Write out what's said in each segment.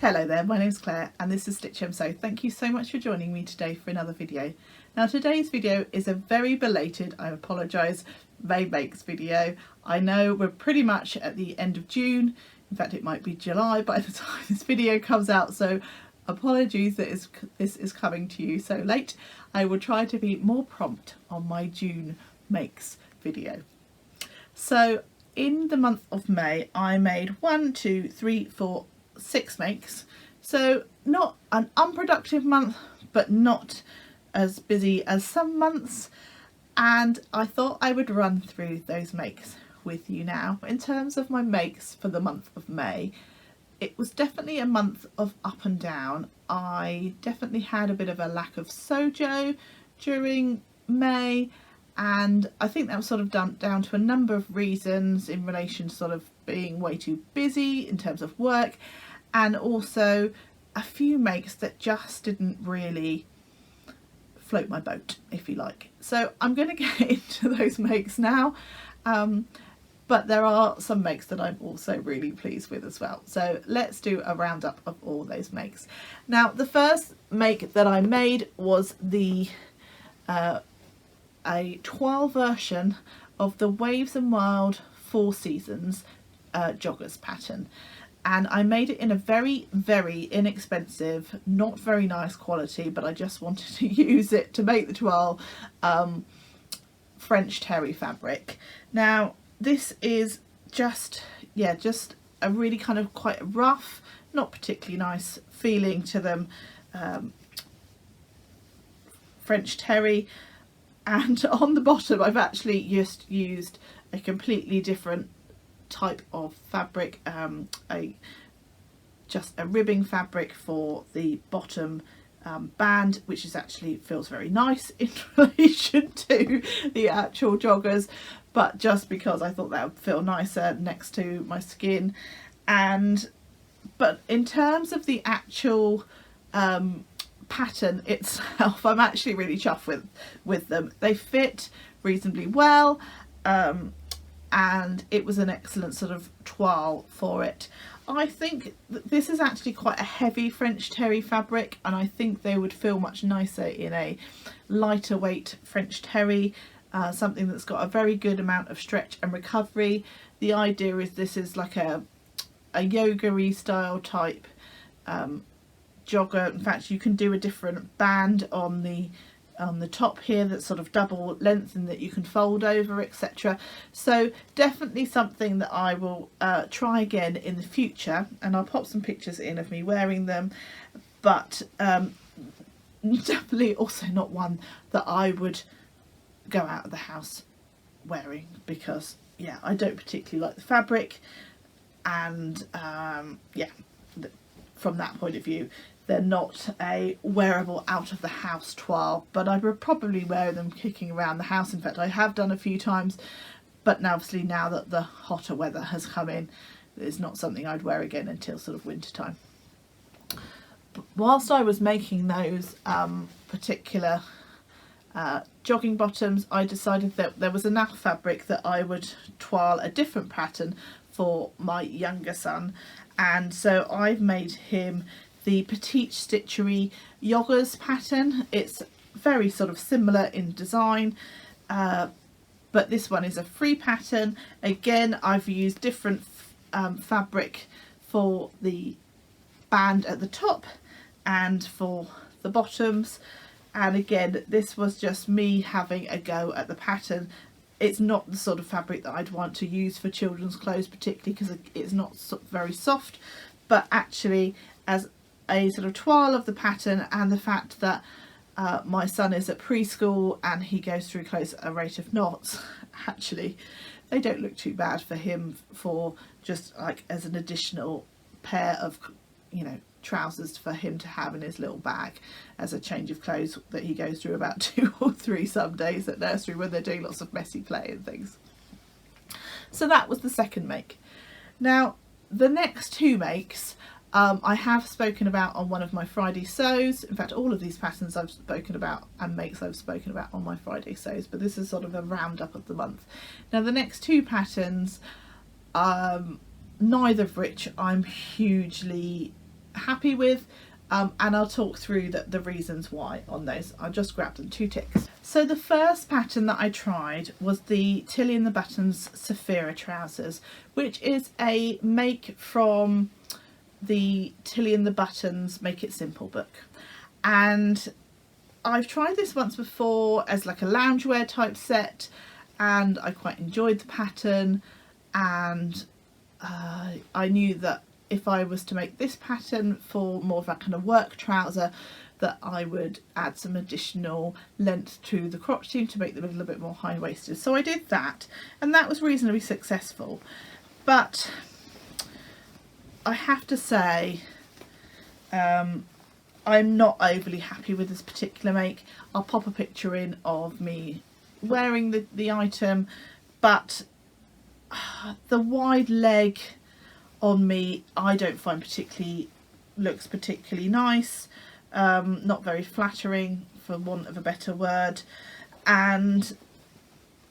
Hello there, my name's Claire and this is Stitch Sew. Thank you so much for joining me today for another video. Now today's video is a very belated, I apologise, May Makes video. I know we're pretty much at the end of June, in fact it might be July by the time this video comes out, so apologies that this is coming to you so late. I will try to be more prompt on my June Makes video. So in the month of May I made 6 makes, so not an unproductive month but not as busy as some months, and I thought I would run through those makes with you now. In terms of my makes for the month of May, it was definitely a month of up and down. I definitely had a bit of a lack of sojo during May, and I think that was sort of down to a number of reasons in relation to sort of being way too busy in terms of work, and also a few makes that just didn't really float my boat, if you like. So I'm going to get into those makes now, but there are some makes that I'm also really pleased with as well. So let's do a roundup of all those makes. Now the first make that I made was the a toile version of the Waves and Wild 4 Seasons joggers pattern, and I made it in a very inexpensive, not very nice quality, but I just wanted to use it to make the toile, French terry fabric. Now this is just a really kind of quite rough, not particularly nice feeling to them, French terry. And on the bottom I've actually just used a completely different type of fabric, just a ribbing fabric for the bottom band, which is actually feels very nice in relation to the actual joggers, but just because I thought that would feel nicer next to my skin. But in terms of the actual pattern itself, I'm actually really chuffed with them. They fit reasonably well, and it was an excellent sort of toile for it. I think that this is actually quite a heavy French terry fabric, and I think they would feel much nicer in a lighter weight French terry, something that's got a very good amount of stretch and recovery. The idea is this is like a yoga-y style type jogger. In fact, you can do a different band on the top here that's sort of double length and that you can fold over, etc. So definitely something that I will try again in the future, and I'll pop some pictures in of me wearing them, but definitely also not one that I would go out of the house wearing, because yeah, I don't particularly like the fabric, and yeah, from that point of view they're not a wearable out of the house toile, but I would probably wear them kicking around the house. In fact, I have done a few times, but now obviously now that the hotter weather has come in, it's not something I'd wear again until sort of winter time. But whilst I was making those particular jogging bottoms, I decided that there was enough fabric that I would toile a different pattern for my younger son, and so I've made him the Petite stitchery joggers pattern. It's very sort of similar in design, but this one is a free pattern. Again, I've used different fabric for the band at the top and for the bottoms, and again this was just me having a go at the pattern. It's not the sort of fabric that I'd want to use for children's clothes, particularly because it's not very soft, but actually as a sort of toile of the pattern, and the fact that my son is at preschool and he goes through clothes at a rate of knots, actually they don't look too bad for him, for just like as an additional pair of, you know, trousers for him to have in his little bag as a change of clothes that he goes through about 2 or 3 some days at nursery when they're doing lots of messy play and things. So that was the second make. Now the next 2 makes I have spoken about on one of my Friday sews. In fact, all of these patterns I've spoken about and makes I've spoken about on my Friday sews, but this is sort of a roundup of the month. Now the next 2 patterns, neither of which I'm hugely happy with, and I'll talk through the reasons why on those. I just grabbed them 2 ticks. So the first pattern that I tried was the Tillian the Buttons Saphira trousers, which is a make from the Tillian the Buttons Make It Simple book. And I've tried this once before as like a loungewear type set, and I quite enjoyed the pattern, and I knew that if I was to make this pattern for more of a kind of work trouser, that I would add some additional length to the crotch seam to make them a little bit more high-waisted. So I did that, and that was reasonably successful. But I have to say, I'm not overly happy with this particular make. I'll pop a picture in of me wearing the item, but the wide leg on me I don't find looks particularly nice. Not very flattering, for want of a better word. And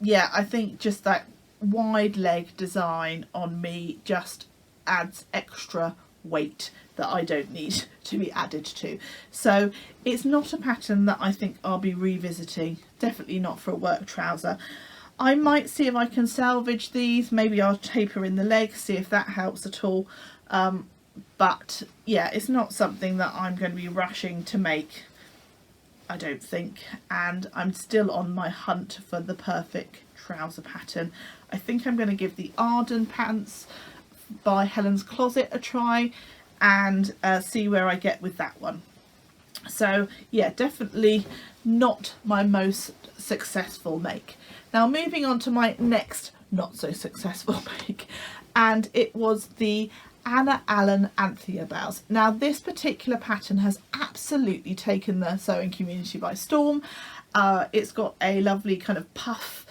yeah, I think just that wide leg design on me just adds extra weight that I don't need to be added to. So it's not a pattern that I think I'll be revisiting, definitely not for a work trouser. I might see if I can salvage these, maybe I'll taper in the legs, see if that helps at all. But yeah, it's not something that I'm going to be rushing to make, I don't think, and I'm still on my hunt for the perfect trouser pattern. I think I'm going to give the Arden pants by Helen's Closet a try and see where I get with that one. So yeah, definitely not my most successful make. Now moving on to my next not so successful make, and it was the Anna Allen Anthea blouse. Now this particular pattern has absolutely taken the sewing community by storm. It's got a lovely kind of puff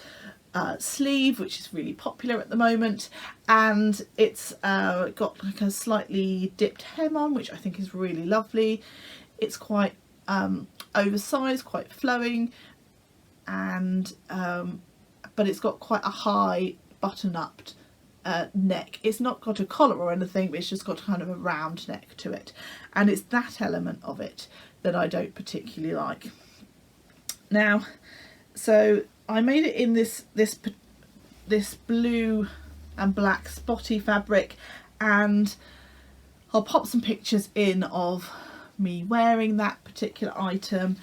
sleeve, which is really popular at the moment, and it's got like a slightly dipped hem on, which I think is really lovely. It's quite oversized, quite flowing, and but it's got quite a high button-up neck. It's not got a collar or anything, but it's just got kind of a round neck to it, and it's that element of it that I don't particularly like. Now, so I made it in this blue and black spotty fabric, and I'll pop some pictures in of me wearing that particular item.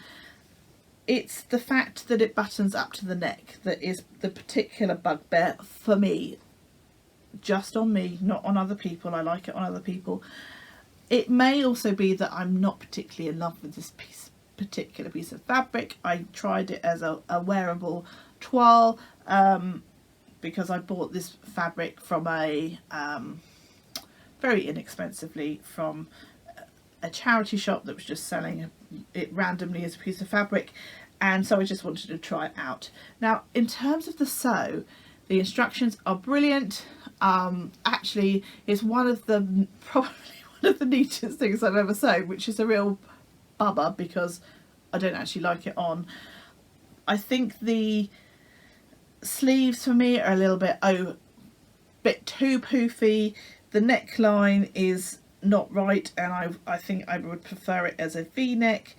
It's the fact that it buttons up to the neck that is the particular bugbear for me. Just on me, not on other people. I like it on other people. It may also be that I'm not particularly in love with this particular piece of fabric. I tried it as a wearable toile because I bought this fabric from a very inexpensively from a charity shop that was just selling it randomly as a piece of fabric, and so I just wanted to try it out. Now in terms of the sew, the instructions are brilliant. Actually it's probably one of the neatest things I've ever sewn, which is a real bummer because I don't actually like it on. I think the sleeves for me are a little bit too poofy. The neckline is not right, and I think I would prefer it as a V-neck.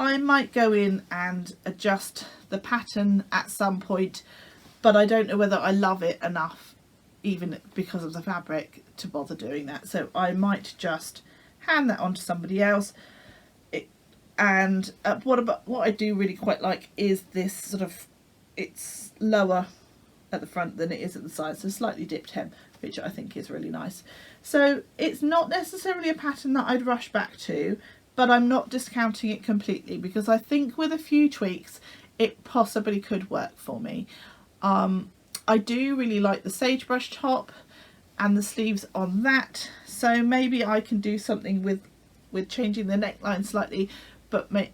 I might go in and adjust the pattern at some point, but I don't know whether I love it enough, even because of the fabric, to bother doing that. So I might just hand that on to somebody else. What I do really quite like is this sort of, it's lower at the front than it is at the side, so slightly dipped hem, which I think is really nice. So it's not necessarily a pattern that I'd rush back to, but I'm not discounting it completely, because I think with a few tweaks it possibly could work for me. I do really like the Sagebrush top and the sleeves on that, so maybe I can do something with changing the neckline slightly,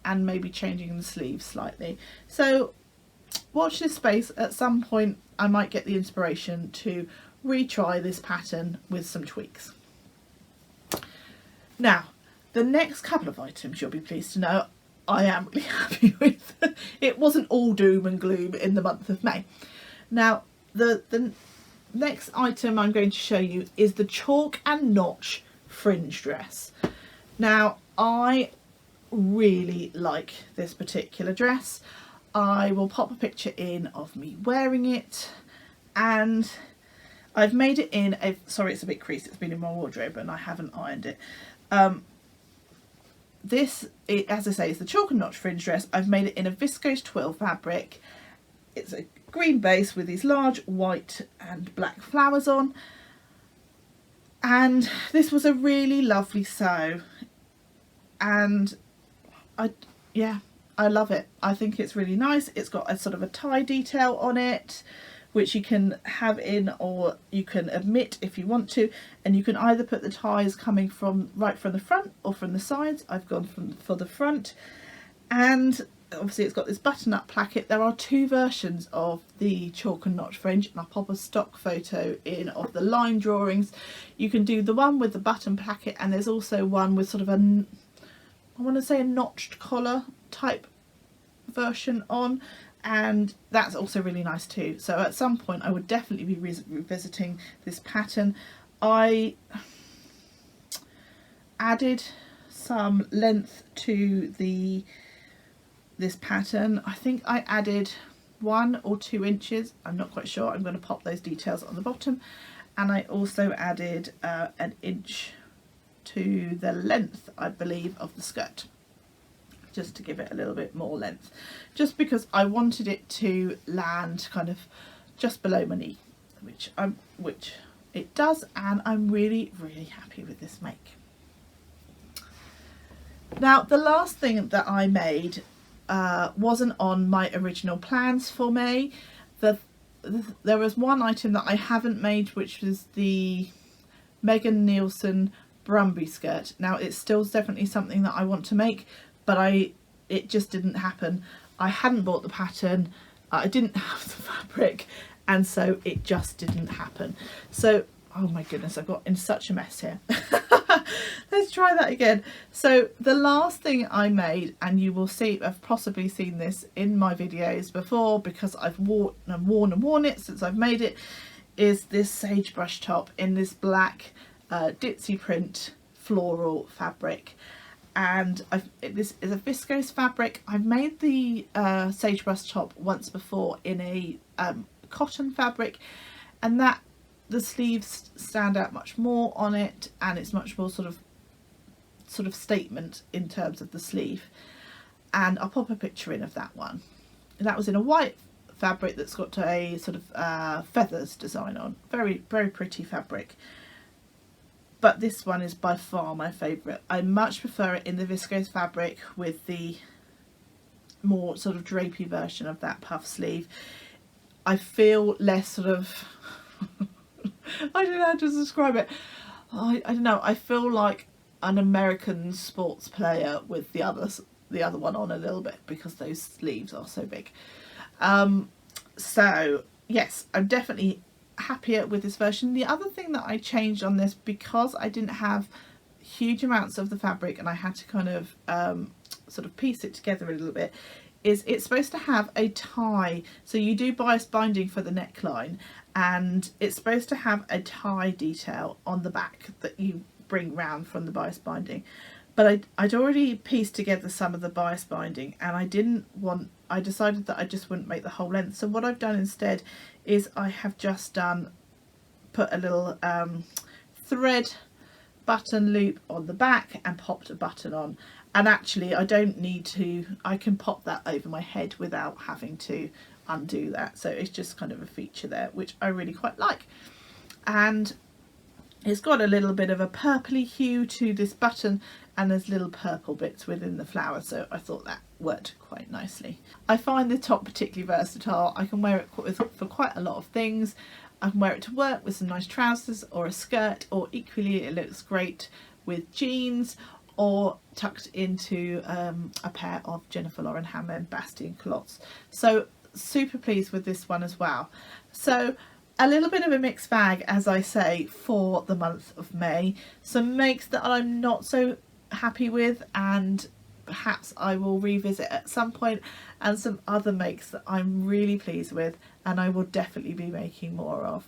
and maybe changing the sleeves slightly. So watch this space. At some point I might get the inspiration to retry this pattern with some tweaks. Now the next couple of items, you'll be pleased to know, I am really happy with. It wasn't all doom and gloom in the month of May. Now the next item I'm going to show you is the chalk and notch fringe dress. Now I really like this particular dress. I will pop a picture in of me wearing it, and I've made it in a, sorry it's a bit creased, it's been in my wardrobe and I haven't ironed it. As I say, is the chalk and notch fringe dress. I've made it in a viscose twill fabric. It's a green base with these large white and black flowers on, and this was a really lovely sew, and I love it. I think it's really nice. It's got a sort of a tie detail on it, which you can have in or you can omit if you want to, and you can either put the ties coming from right from the front or from the sides. I've gone for the front, and obviously it's got this button up placket. There are two versions of the chalk and notch fringe, and I'll pop a stock photo in of the line drawings. You can do the one with the button placket, and there's also one with sort of a, I want to say a notched collar type version on, and that's also really nice too. So at some point I would definitely be revisiting this pattern. I added some length to this pattern. I think I added 1 or 2 inches, I'm not quite sure. I'm going to pop those details on the bottom, and I also added an inch to the length, I believe, of the skirt, just to give it a little bit more length, just because I wanted it to land kind of just below my knee, which it does, and I'm really happy with this make. Now the last thing that I made wasn't on my original plans for May. There was one item that I haven't made, which was the Megan Nielsen Brumby skirt. Now it's still definitely something that I want to make, but it just didn't happen. I hadn't bought the pattern, I didn't have the fabric, and so it just didn't happen. So, oh my goodness, I got in such a mess here. Let's try that again. So the last thing I made, and you will see, I've possibly seen this in my videos before because I've worn it since I've made it, is this Sagebrush top in this black ditzy print floral fabric. And this is a viscose fabric. I've made the Sagebrush top once before in a cotton fabric, and that the sleeves stand out much more on it, and it's much more sort of statement in terms of the sleeve. And I'll pop a picture in of that one. And that was in a white fabric that's got a sort of feathers design on. Very pretty fabric. But this one is by far my favourite. I much prefer it in the viscose fabric with the more sort of drapey version of that puff sleeve. I feel less sort of I don't know how to describe it. I don't know, I feel like an American sports player with the other one on a little bit, because those sleeves are so big. So yes, I'm definitely happier with this version. The other thing that I changed on this, because I didn't have huge amounts of the fabric and I had to kind of sort of piece it together a little bit, is it's supposed to have a tie. So you do bias binding for the neckline, and it's supposed to have a tie detail on the back that you bring round from the bias binding. But I'd already pieced together some of the bias binding, and I decided that I just wouldn't make the whole length. So what I've done instead is I have just put a little thread button loop on the back and popped a button on. And actually I don't need to, I can pop that over my head without having to undo that. So it's just kind of a feature there, which I really quite like. And it's got a little bit of a purpley hue to this button, and there's little purple bits within the flower, so I thought that worked quite nicely. I find the top particularly versatile. I can wear it for quite a lot of things. I can wear it to work with some nice trousers or a skirt, or equally it looks great with jeans or tucked into a pair of Jennifer Lauren Hammond Bastien culottes. So super pleased with this one as well. So a little bit of a mixed bag, as I say, for the month of May. Some makes that I'm not so happy with, and perhaps I will revisit at some point, and some other makes that I'm really pleased with and I will definitely be making more of.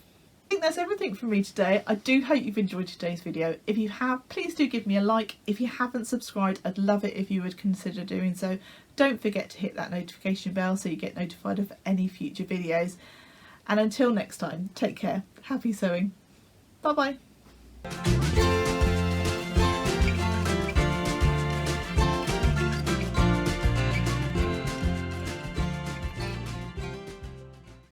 think that's everything from me today. I do hope you've enjoyed today's video. If you have, please do give me a like. If you haven't subscribed, I'd love it if you would consider doing so. Don't forget to hit that notification bell so you get notified of any future videos. And until next time, take care, happy sewing, bye bye.